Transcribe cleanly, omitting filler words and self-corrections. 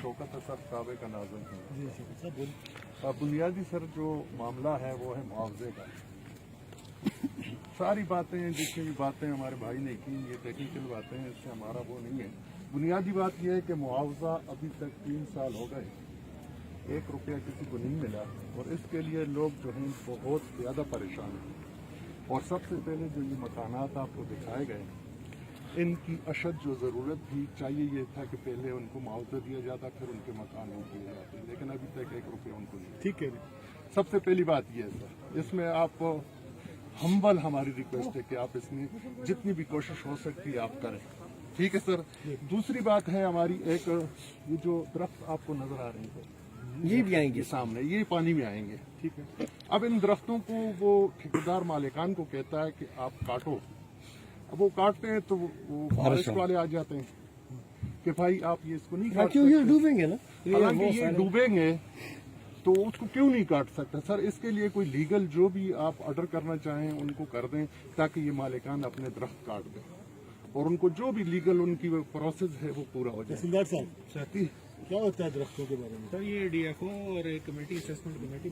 शौकत है सर काबे का नाज़िम है। बुनियादी सर जो मामला है वो है मुआवजे का। सारी बातें जितनी भी बातें हमारे भाई ने की ये टेक्निकल बातें हैं, इससे हमारा वो नहीं है। बुनियादी बात यह है कि मुआवजा अभी तक 3 साल हो गए, 1 रुपया किसी को नहीं मिला और इसके लिए लोग जो हैं बहुत ज़्यादा परेशान हैं। और सबसे पहले जो ये मकानात आपको दिखाए गए, इनकी अशद जो ज़रूरत थी, चाहिए ये था कि पहले उनको मुआवजा दिया जाता, फिर उनके मकान हो दिए जाते, लेकिन अभी तक 1 रुपया उनको नहीं। ठीक है, सबसे पहली बात ये है सर, इसमें आप हम्बल हमारी रिक्वेस्ट है कि आप इसमें जितनी भी कोशिश हो सकती है आप करें। ठीक है सर। दूसरी बात है हमारी, एक ये जो दरख्त आपको नजर आ रहे हैं ये भी आएंगे सामने, ये पानी में आएंगे। ठीक है, अब इन दरख्तों को वो ठेकेदार मालिकान को कहता है कि आप काटो। अब वो काटते हैं तो वो फॉरेस्ट वाले आ जाते हैं कि भाई आप ये इसको नहीं काट सकते, डूबेंगे ना, हालांकि ये डूबेंगे तो उसको क्यों नहीं काट सकते सर? इसके लिए कोई लीगल जो भी आप ऑर्डर करना चाहें उनको कर दें, ताकि ये मालिकान अपने दरख्त काट दें और उनको जो भी लीगल उनकी प्रोसेस है वो पूरा हो जाए। तहसीलदार साहब क्या होता है दरख्तों के बारे में? सर ये डीएफओ और एक कमेटी असेसमेंट कमेटी